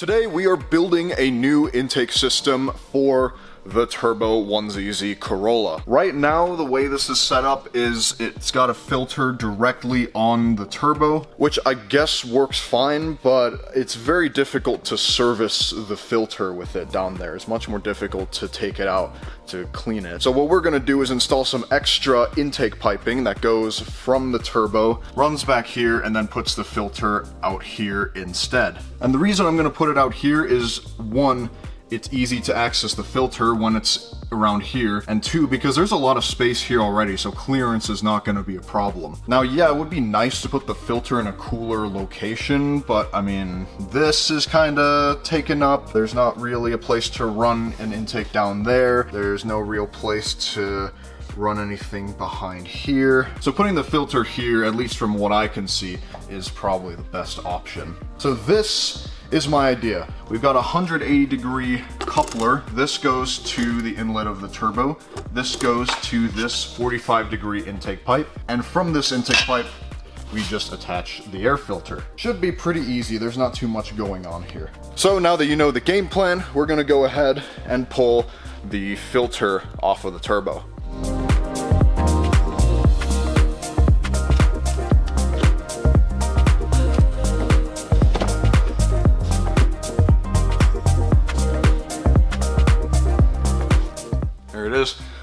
Today we are building a new intake system for the Turbo 1ZZ Corolla. Right now, the way this is set up is it's got a filter directly on the turbo, which I guess works fine, but it's very difficult to service the filter with it down there. It's much more difficult to take it out to clean it. So what we're gonna do is install some extra intake piping that goes from the turbo, runs back here, and then puts the filter out here instead. And the reason I'm gonna put it out here is, one, it's easy to access the filter when it's around here, and two, because there's a lot of space here already, so clearance is not going to be a problem. Now, yeah, it would be nice to put the filter in a cooler location, but I mean, this is kind of taken up. There's not really a place to run an intake down there. There's no real place to run anything behind here. So putting the filter here, at least from what I can see, is probably the best option. So this is my idea. We've got a 180-degree coupler. This goes to the inlet of the turbo. This goes to this 45-degree intake pipe. And from this intake pipe, we just attach the air filter. Should be pretty easy. There's not too much going on here. So now that you know the game plan, we're gonna go ahead and pull the filter off of the turbo.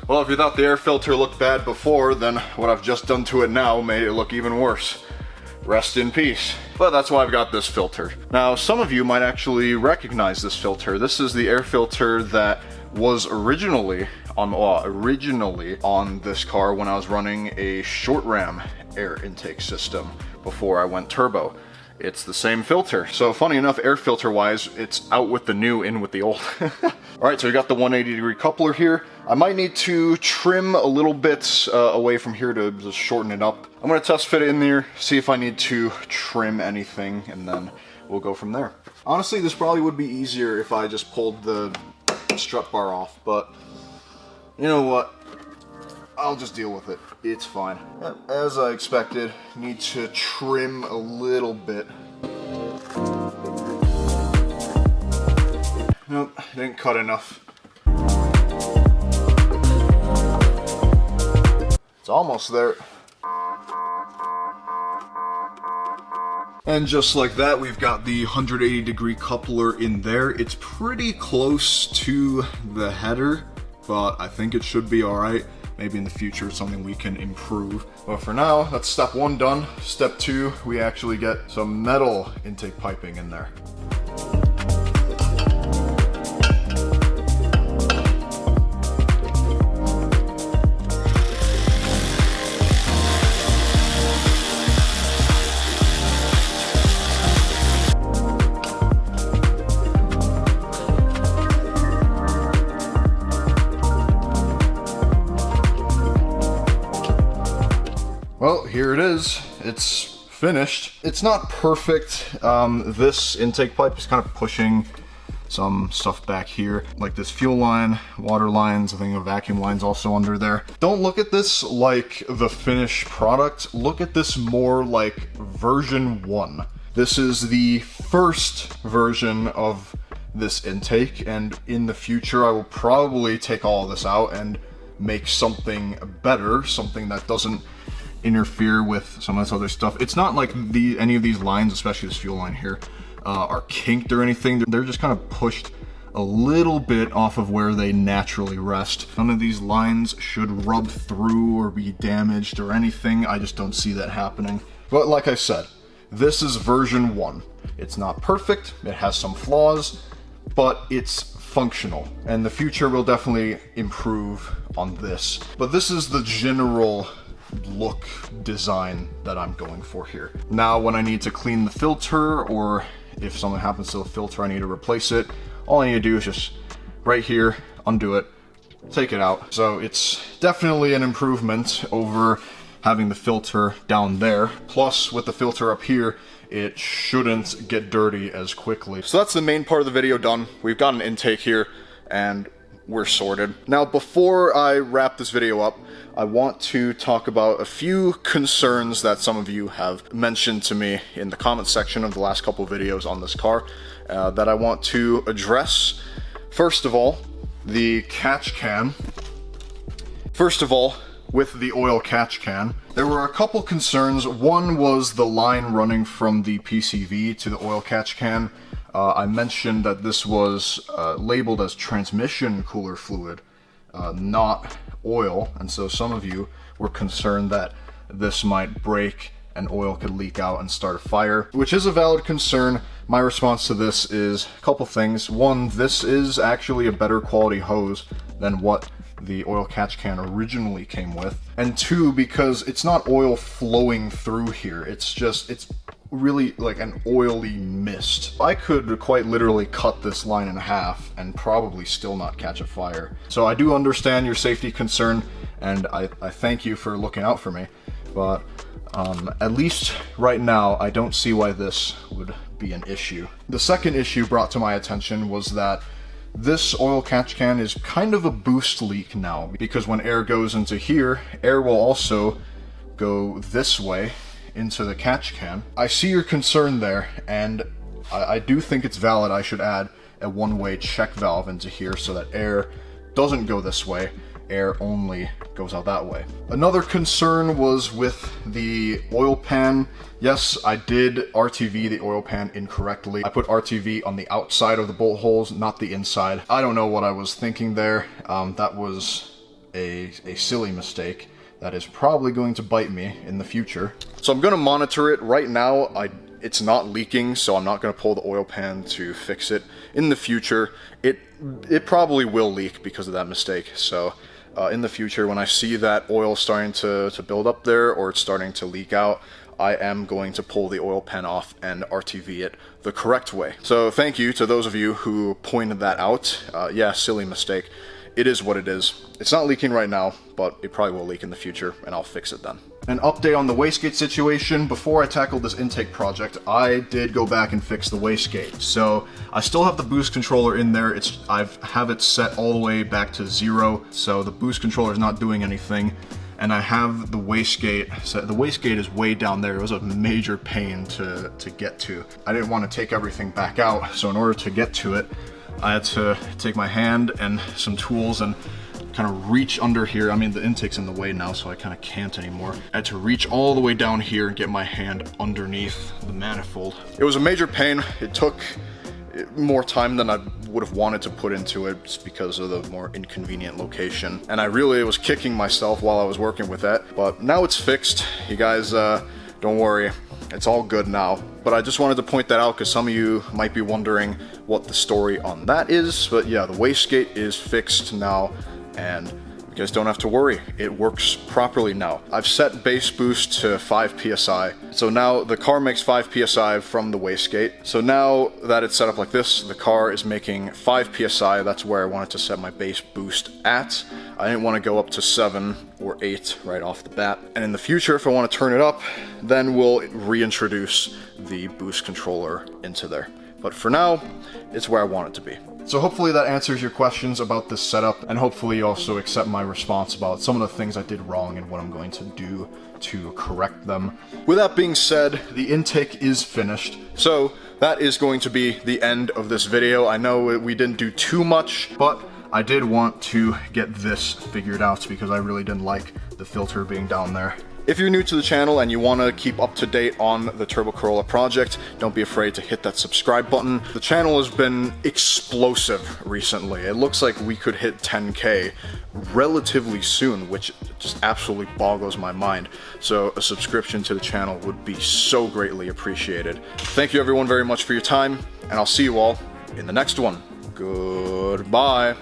Well, if you thought the air filter looked bad before, then what I've just done to it now made it look even worse. Rest in peace. But that's why I've got this filter. Now, some of you might actually recognize this filter. This is the air filter that was originally on this car when I was running a short ram air intake system before I went turbo. It's the same filter. So funny enough, air filter wise, it's out with the new, in with the old. Alright, so we got the 180-degree coupler here. I might need to trim a little bit away from here to just shorten it up. I'm gonna test fit it in there, see if I need to trim anything, and then we'll go from there. Honestly, this probably would be easier if I just pulled the strut bar off, but you know what? I'll just deal with it. It's fine. As I expected, need to trim a little bit. Nope, didn't cut enough. It's almost there. And just like that, we've got the 180-degree coupler in there. It's pretty close to the header, but I think it should be alright. Maybe in the future it's something we can improve. But for now, that's step one done. Step two, we actually get some metal intake piping in there. Well, here it is. It's finished. It's not perfect. This intake pipe is kind of pushing some stuff back here, like this fuel line, water lines, I think a vacuum line's also under there. Don't look at this like the finished product. Look at this more like version 1. This is the first version of this intake, and in the future I will probably take all of this out and make something better, something that doesn't interfere with some of this other stuff. It's not like any of these lines, especially this fuel line here, are kinked or anything. They're just kind of pushed a little bit off of where they naturally rest. None of these lines should rub through or be damaged or anything. I just don't see that happening. But like I said, this is version 1. It's not perfect, it has some flaws, but it's functional. And the future will definitely improve on this. But this is the general look design that I'm going for here. Now when I need to clean the filter, or if something happens to the filter I need to replace it, all I need to do is just right here undo it, take it out. So it's definitely an improvement over having the filter down there. Plus with the filter up here, it shouldn't get dirty as quickly. So that's the main part of the video done. We've got an intake here and we're sorted. Now before I wrap this video up, I want to talk about a few concerns that some of you have mentioned to me in the comment section of the last couple videos on this car, that I want to address. First of all, the catch can. First of all, with the oil catch can, there were a couple concerns. One was the line running from the PCV to the oil catch can. I mentioned that this was labeled as transmission cooler fluid, not oil, and so some of you were concerned that this might break and oil could leak out and start a fire, which is a valid concern. My response to this is a couple things. One, this is actually a better quality hose than what the oil catch can originally came with. And two, because it's not oil flowing through here, it's really like an oily mist. I could quite literally cut this line in half and probably still not catch a fire. So I do understand your safety concern, and I thank you for looking out for me, but at least right now I don't see why this would be an issue. The second issue brought to my attention was that this oil catch can is kind of a boost leak now, because when air goes into here, air will also go this way into the catch can. I see your concern there, and I do think it's valid. I should add a one-way check valve into here so that air doesn't go this way, air only goes out that way. Another concern was with the oil pan. Yes, I did RTV the oil pan incorrectly. I put RTV on the outside of the bolt holes, not the inside. I don't know what I was thinking there. That was a silly mistake that is probably going to bite me in the future. So I'm going to monitor it. Right now, it's not leaking, so I'm not going to pull the oil pan to fix it. In the future, it probably will leak because of that mistake. So in the future, when I see that oil starting to build up there, or it's starting to leak out, I am going to pull the oil pan off and RTV it the correct way. So thank you to those of you who pointed that out. Yeah, silly mistake. It is what it is. It's not leaking right now, but it probably will leak in the future, and I'll fix it then. An update on the wastegate situation. Before I tackled this intake project, I did go back and fix the wastegate. So I still have the boost controller in there. I have it set all the way back to 0, so the boost controller is not doing anything. And I have the wastegate set. The wastegate is way down there. It was a major pain to get to. I didn't want to take everything back out, so in order to get to it, I had to take my hand and some tools and kind of reach under here. I mean, the intake's in the way now, so I kind of can't anymore. I had to reach all the way down here and get my hand underneath the manifold. It was a major pain. It took more time than I would have wanted to put into it, just because of the more inconvenient location. And I really was kicking myself while I was working with that, but now it's fixed. You guys, don't worry. It's all good now. But I just wanted to point that out because some of you might be wondering what the story on that is. But yeah, the wastegate is fixed now, and you guys don't have to worry. It works properly now. I've set base boost to 5 psi. So now the car makes 5 psi from the wastegate. So now that it's set up like this, the car is making 5 psi. That's where I wanted to set my base boost at. I didn't want to go up to 7 or 8 right off the bat. And in the future, if I want to turn it up, then we'll reintroduce the boost controller into there. But for now, it's where I want it to be. So hopefully that answers your questions about this setup, and hopefully you also accept my response about some of the things I did wrong and what I'm going to do to correct them. With that being said, the intake is finished. So that is going to be the end of this video. I know we didn't do too much, but I did want to get this figured out because I really didn't like the filter being down there. If you're new to the channel and you want to keep up to date on the Toyota Corolla project, don't be afraid to hit that subscribe button. The channel has been explosive recently. It looks like we could hit 10K relatively soon, which just absolutely boggles my mind. So a subscription to the channel would be so greatly appreciated. Thank you everyone very much for your time, and I'll see you all in the next one. Goodbye.